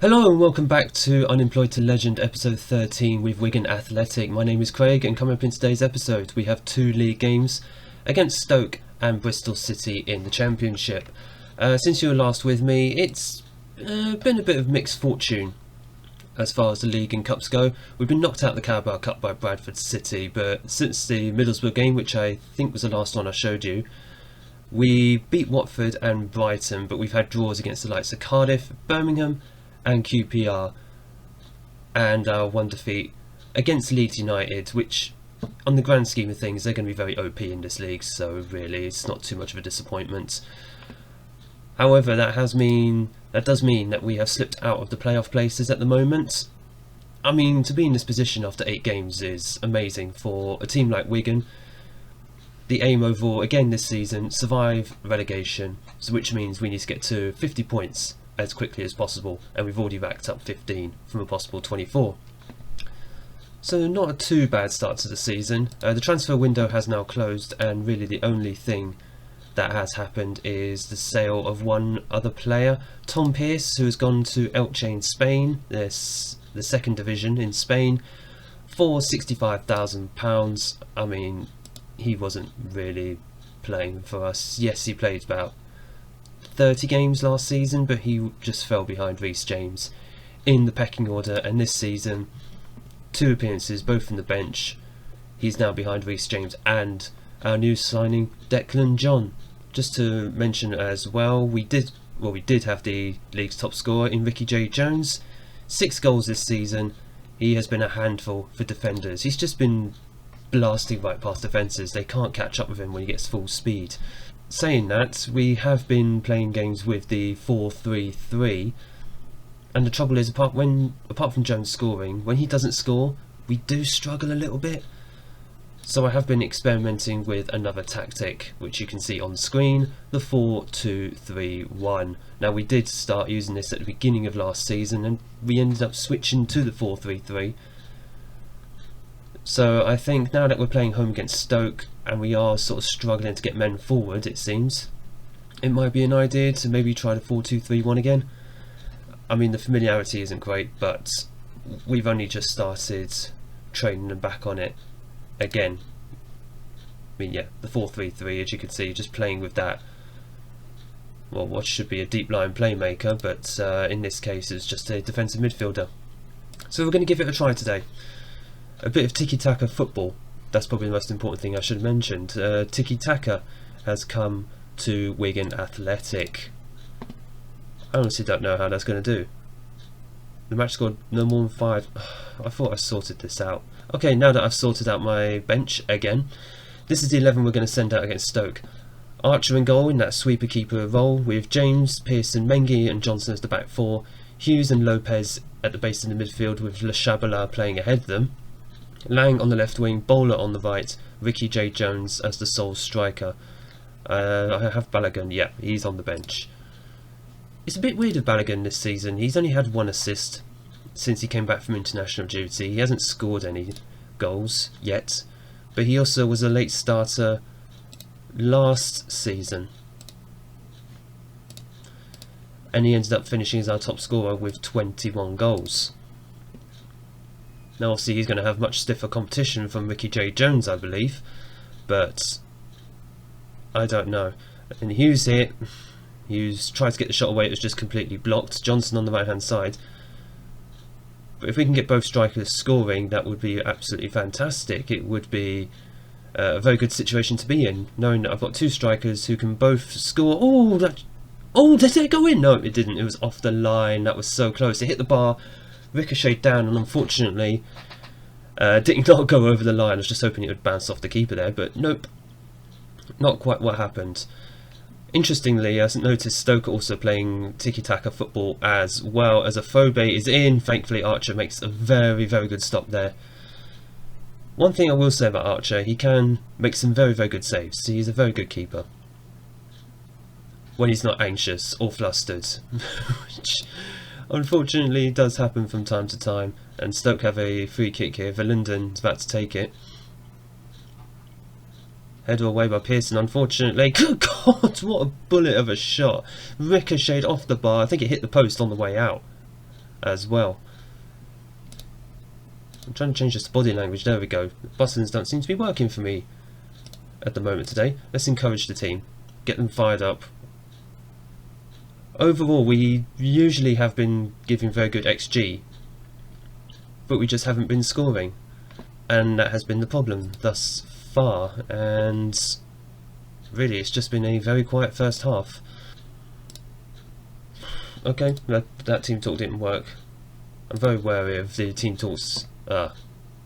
Hello and welcome back to Unemployed to Legend episode 13 with Wigan Athletic. My name is Craig and coming up in today's episode we have two league games against Stoke and Bristol City in the Championship. Since you were last with me, it's been a bit of mixed fortune as far as the league and cups go. We've been knocked out of the Carabao Cup by Bradford City, but since the Middlesbrough game, which I think was the last one I showed you, we beat Watford and Brighton, but we've had draws against the likes of Cardiff, Birmingham and QPR, and our one defeat against Leeds United, which on the grand scheme of things they're going to be very OP in this league, so really it's not too much of a disappointment. However, that does mean that we have slipped out of the playoff places at the moment. I mean, to be in this position after 8 games is amazing for a team like Wigan. The aim overall again this season, survive relegation, which means we need to get to 50 points as quickly as possible, and we've already racked up 15 from a possible 24. So not a too bad start to the season. The transfer window has now closed, and really the only thing that has happened is the sale of one other player, Tom Pearce, who has gone to Elche in Spain, the second division in Spain, for £65,000. I mean, he wasn't really playing for us. Yes, he played about 30 games last season, but he just fell behind Reece James in the pecking order, and this season 2 appearances, both from the bench. He's now behind Reece James and our new signing Declan John. Just to mention as well, we did have the league's top scorer in Ricky J. Jones, 6 goals this season. He has been a handful for defenders. He's just been blasting right past defences. They can't catch up with him when he gets full speed. Saying that, we have been playing games with the 4-3-3, and the trouble is, apart from Jones scoring, when he doesn't score, we do struggle a little bit. So I have been experimenting with another tactic, which you can see on screen, the 4-2-3-1. Now, we did start using this at the beginning of last season, and we ended up switching to the 4-3-3. So I think now that we're playing home against Stoke and we are sort of struggling to get men forward, it seems, it might be an idea to maybe try the 4-2-3-1 again. I mean, the familiarity isn't great, but we've only just started training them back on it again. I mean, yeah, the 4-3-3, as you can see, just playing with that, well, what should be a deep line playmaker, but in this case it's just a defensive midfielder. So we're going to give it a try today. A bit of Tiki-Taka Football, that's probably the most important thing I should have mentioned. Tiki-Taka has come to Wigan Athletic. I honestly don't know how that's going to do. The match scored no more than 5. I thought I sorted this out. Okay, now that I've sorted out my bench again, this is the 11 we're going to send out against Stoke. Archer in goal in that sweeper keeper role, with James, Pearson, Mengi and Johnson as the back 4, Hughes and Lopez at the base in the midfield, with Le Chabala playing ahead of them. Lang on the left wing, Bowler on the right, Ricky J. Jones as the sole striker. I have Balogun, yeah, he's on the bench. It's a bit weird of Balogun this season. He's only had 1 assist since he came back from international duty. He hasn't scored any goals yet, but he also was a late starter last season, and he ended up finishing as our top scorer with 21 goals. Now obviously he's going to have much stiffer competition from Ricky J. Jones, I believe, but I don't know. And Hughes here, Hughes tried to get the shot away, it was just completely blocked. Johnson on the right hand side. But if we can get both strikers scoring, that would be absolutely fantastic. It would be a very good situation to be in, knowing that I've got 2 strikers who can both score. Oh, did it go in? No, it didn't. It was off the line. That was so close. It hit the bar, ricocheted down, and unfortunately did not go over the line. I was just hoping it would bounce off the keeper there, but nope, not quite what happened. Interestingly, I noticed Stoke also playing Tiki-Taka Football as well, as Afobe is in. Thankfully Archer makes a very, very good stop there. One thing I will say about Archer, he can make some very, very good saves. He's a very good keeper when he's not anxious or flustered, which unfortunately does happen from time to time. And Stoke have a free kick here. Verlinden is about to take it. Header away by Pearson, unfortunately. Good God, what a bullet of a shot. Ricocheted off the bar. I think it hit the post on the way out. as well. I'm trying to change this to body language. There we go. The buttons don't seem to be working for me at the moment today. Let's encourage the team. Get them fired up. Overall, we usually have been giving very good XG, but we just haven't been scoring. And that has been the problem thus far. And really, it's just been a very quiet first half. Okay, that team talk didn't work. I'm very wary of the team talks that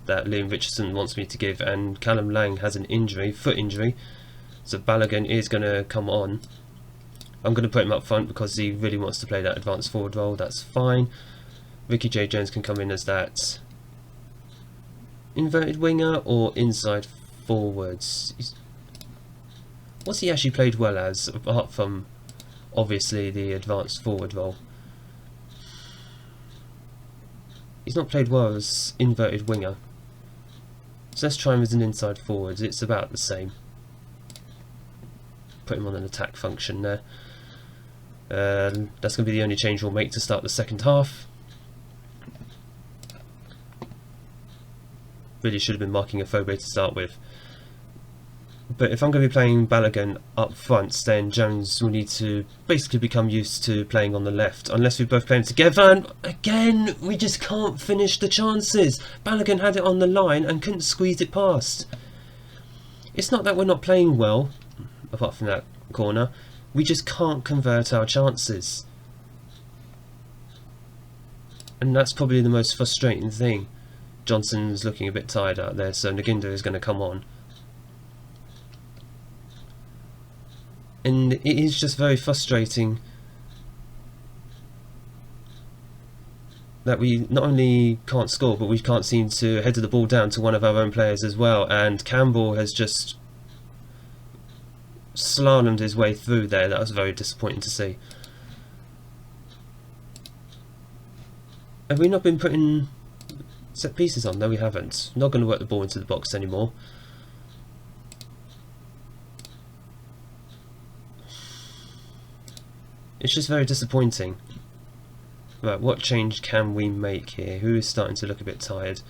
Liam Richardson wants me to give, and Callum Lang has an injury, foot injury, so Balogun is going to come on. I'm going to put him up front because he really wants to play that advanced forward role. That's fine. Ricky J. Jones can come in as that inverted winger or inside forwards. What's he actually played well as, apart from obviously the advanced forward role? He's not played well as inverted winger, so let's try him as an inside forward. It's about the same. Put him on an attack function there. That's going to be the only change we'll make to start the second half. Really should have been marking a Phobe to start with. But if I'm going to be playing Balogun up front, then Jones will need to basically become used to playing on the left, unless we both play them together, and again, we just can't finish the chances. Balogun had it on the line and couldn't squeeze it past. It's not that we're not playing well, apart from that corner, we just can't convert our chances. And that's probably the most frustrating thing. Johnson's looking a bit tired out there, so Naginda is going to come on. And it is just very frustrating that we not only can't score, but we can't seem to head the ball down to one of our own players as well. And Campbell has just slalomed his way through there. That was very disappointing to see. Have we not been putting set pieces on? No, we haven't. Not going to work the ball into the box anymore. It's just very disappointing. Right, what change can we make here? Who is starting to look a bit tired?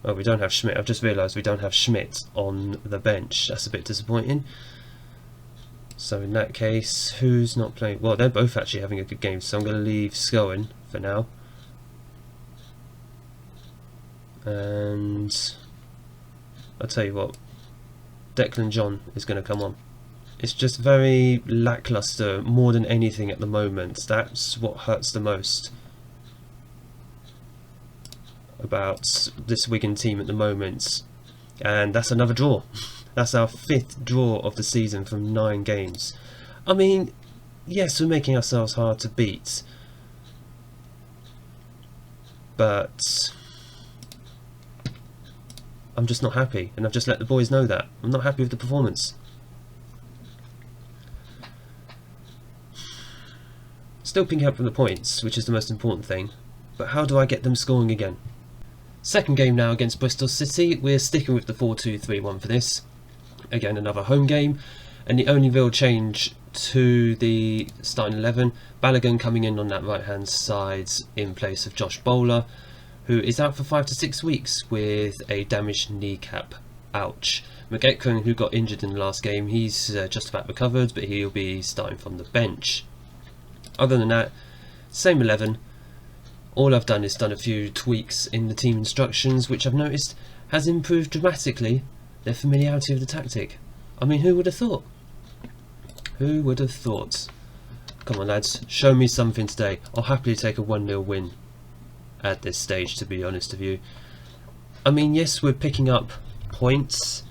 Oh, we don't have Schmidt. I've just realised we don't have Schmidt on the bench. That's a bit disappointing. So in that case, who's not playing? Well, they're both actually having a good game, so I'm going to leave Scowen for now. And I'll tell you what, Declan John is going to come on. It's just very lacklustre more than anything at the moment. That's what hurts the most about this Wigan team at the moment. And that's another draw. That's our 5th draw of the season from 9 games. I mean, yes, we're making ourselves hard to beat, but I'm just not happy, and I've just let the boys know that. I'm not happy with the performance. Still picking up from the points, which is the most important thing, but how do I get them scoring again? Second game now against Bristol City. We're sticking with the 4-2-3-1 for this. Again, another home game, and the only real change to the starting 11, Balogun coming in on that right hand side in place of Josh Bowler, who is out for 5 to 6 weeks with a damaged kneecap. Ouch. McEachran, who got injured in the last game, he's just about recovered, but he'll be starting from the bench. Other than that, same 11. All I've done is done a few tweaks in the team instructions, which I've noticed has improved dramatically their familiarity with the tactic. I mean, who would have thought? Who would have thought? Come on lads, show me something today. I'll happily take a 1-0 win at this stage, to be honest with you. I mean, yes, we're picking up points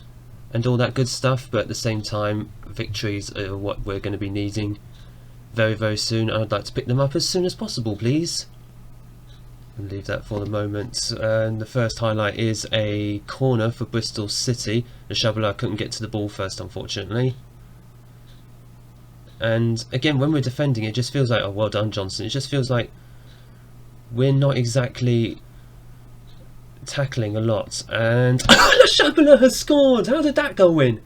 and all that good stuff, but at the same time, victories are what we're going to be needing very, very soon. I'd like to pick them up as soon as possible, please. I'll leave that for the moment. And the first highlight is a corner for Bristol City. The Chabala couldn't get to the ball first, unfortunately. And again, when we're defending, it just feels like, oh, well done, Johnson. It just feels like we're not exactly tackling a lot. And the Chabala has scored! How did that go in?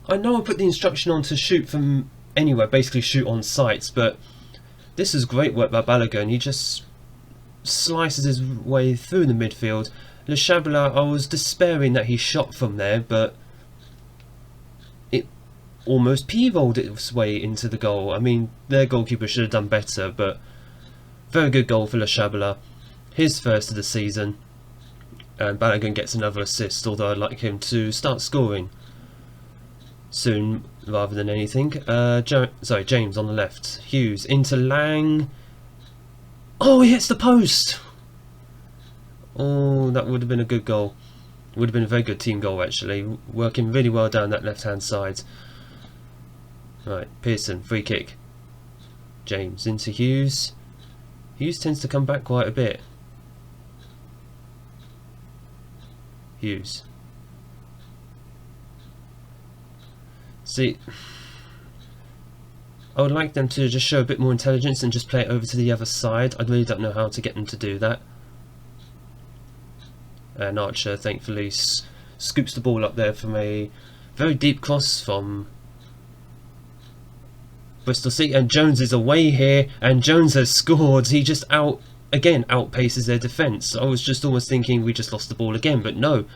I know I put the instruction on to shoot from anywhere, basically shoot on sight, but This is great work by Balogun. He just slices his way through the midfield. Le Chabela, I was despairing that he shot from there, but it almost p-rolled its way into the goal. I mean, their goalkeeper should have done better, but very good goal for Le Chabela. His first of the season. And Balogun gets another assist, although I'd like him to start scoring soon rather than anything. James on the left. Hughes into Lang. Oh, he hits the post! Oh, that would have been a good goal. Would have been a very good team goal, actually. Working really well down that left-hand side. Right, Pearson, free kick. James into Hughes. Hughes tends to come back quite a bit. Hughes. See, I would like them to just show a bit more intelligence and just play it over to the other side. I really don't know how to get them to do that. And Archer, thankfully, scoops the ball up there from a very deep cross from Bristol City. And Jones is away here, and Jones has scored. He just outpaces their defence. I was just almost thinking we just lost the ball again, but no.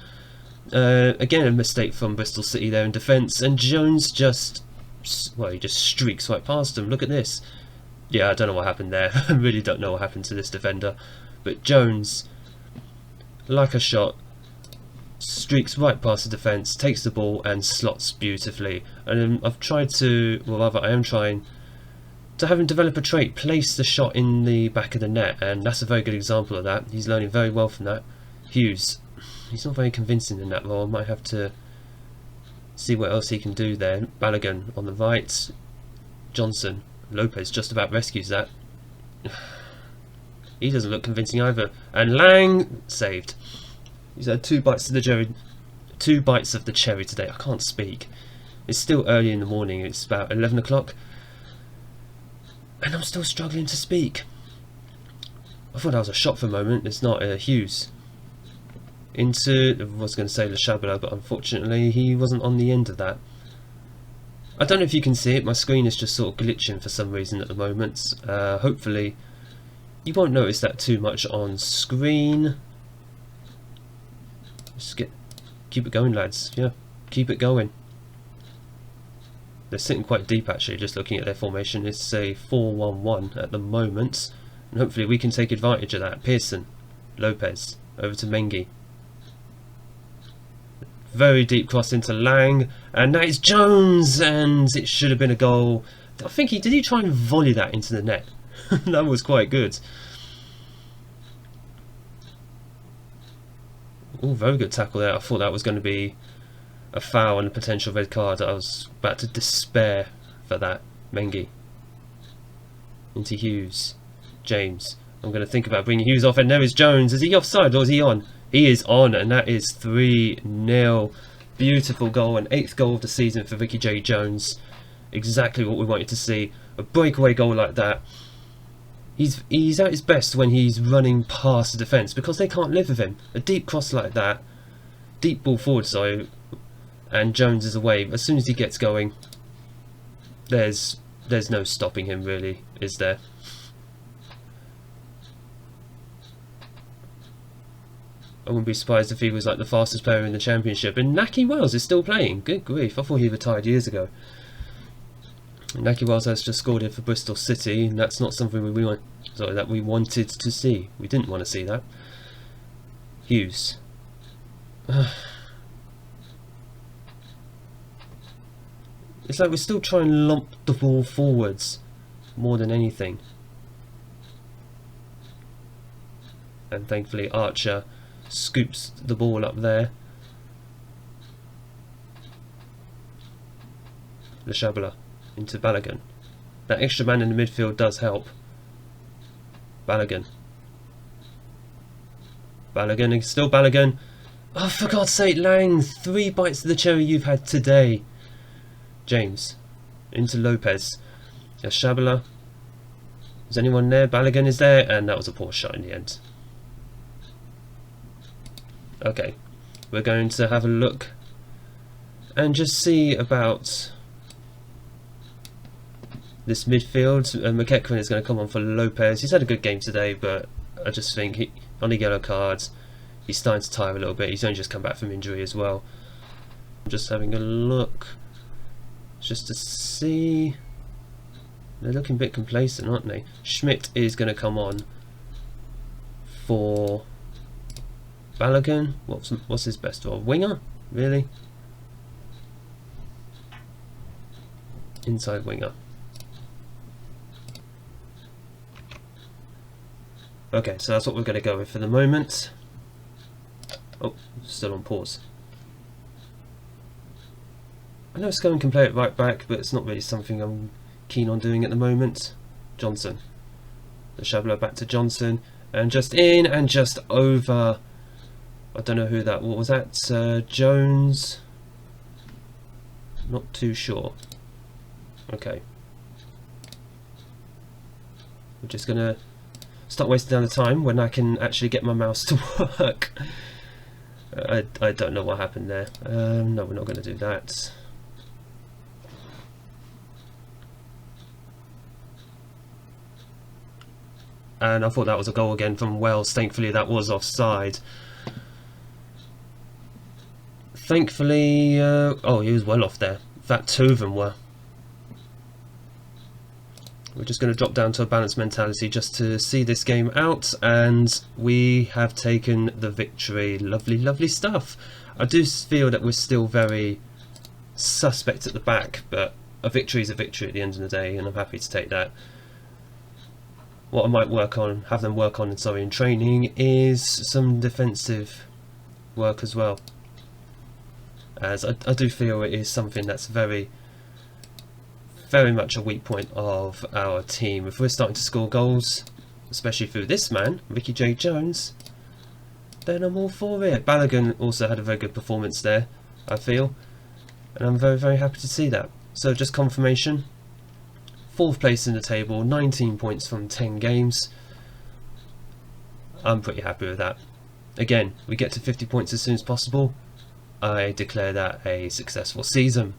Again, a mistake from Bristol City there in defence, and Jones just, well, he just streaks right past them. Look at this. Yeah, I don't know what happened there. I really don't know what happened to this defender. But Jones, like a shot, streaks right past the defence, takes the ball and slots beautifully. And I've tried to, well rather I am trying to have him develop a trait, place the shot in the back of the net, and that's a very good example of that. He's learning very well from that. Hughes, he's not very convincing in that role. I might have to see what else he can do there. Balogun on the right. Johnson. Lopez just about rescues that. He doesn't look convincing either. And Lang saved. He's had two bites of the cherry today. I can't speak. It's still early in the morning. It's about 11 o'clock. And I'm still struggling to speak. I thought that was a shot for a moment. It's not. Hughes. Into, I was going to say Le Chabela, but unfortunately he wasn't on the end of that. I don't know if you can see it, my screen is just sort of glitching for some reason at the moment. Hopefully you won't notice that too much on screen. Just keep it going, lads. Yeah, keep it going. They're sitting quite deep actually, just looking at their formation. It's a 4-1-1 at the moment, and hopefully we can take advantage of that. Pearson, Lopez, over to Mengi. Very deep cross into Lang, and that is Jones, and it should have been a goal. I think did he try and volley that into the net? That was quite good. Oh, very good tackle there. I thought that was going to be a foul and a potential red card. I was about to despair for that. Mengi into Hughes. James. I'm going to think about bringing Hughes off, and there is Jones. Is he offside or is he on? He is on, and that is 3-0. Beautiful goal, an 8th goal of the season for Ricky J. Jones. Exactly what we wanted to see. A breakaway goal like that. He's at his best when he's running past the defence, because they can't live with him. A deep cross like that, deep ball forward, so, and Jones is away. As soon as he gets going, there's no stopping him really, is there? I wouldn't be surprised if he was like the fastest player in the championship. And Naki Wells is still playing. Good grief, I thought he retired years ago. Naki Wells has just scored here for Bristol City, and that's not something that we wanted to see. We didn't want to see that. Hughes. It's like we're still trying to lump the ball forwards more than anything. And thankfully Archer scoops the ball up there. Le Chabela into Balogun. That extra man in the midfield does help. Balogun. Balogun is still Balogun. Oh, for God's sake, Lang! 3 bites of the cherry you've had today. James. Into Lopez. Le Chabela. Is anyone there? Balogun is there, and that was a poor shot in the end. Okay, we're going to have a look and just see about this midfield. McEachran is going to come on for Lopez. He's had a good game today, but I just think on the yellow cards, he's starting to tire a little bit. He's only just come back from injury as well. I'm just having a look, just to see. They're looking a bit complacent, aren't they? Schmidt is going to come on for Balogun. What's his best role? Winger? Really? Inside winger. Okay, so that's what we're going to go with for the moment. Oh, still on pause. I know Scone can play it right back, but it's not really something I'm keen on doing at the moment. Johnson. The Chabot back to Johnson. And just in and just over. I don't know who that was. That Jones? Not too sure. Okay. We're just going to start wasting down the time when I can actually get my mouse to work. I don't know what happened there. No, we're not going to do that. And I thought that was a goal again from Wells. Thankfully that was offside. Thankfully, oh, he was well off there. In fact, two of them were. We're just going to drop down to a balanced mentality just to see this game out, and we have taken the victory. Lovely, lovely stuff. I do feel that we're still very suspect at the back, but a victory is a victory at the end of the day, and I'm happy to take that. What I might have them work on in training is some defensive work as well, as I do feel it is something that's very much a weak point of our team. If we're starting to score goals, especially through this man, Ricky J. Jones, then I'm all for it. Balogun also had a very good performance there, I feel, and I'm very, very happy to see that. So just confirmation, 4th place in the table, 19 points from 10 games. I'm pretty happy with that. Again, we get to 50 points as soon as possible. I declare that a successful season.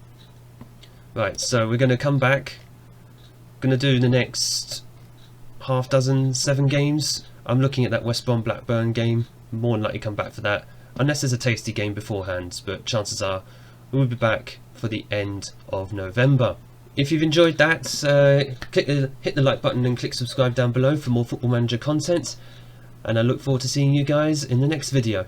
Right, so we're going to come back. Going to do the next half dozen, 7 games. I'm looking at that West Brom Blackburn game. More than likely come back for that, unless there's a tasty game beforehand. But chances are we'll be back for the end of November. If you've enjoyed that, hit the like button and click subscribe down below for more Football Manager content. And I look forward to seeing you guys in the next video.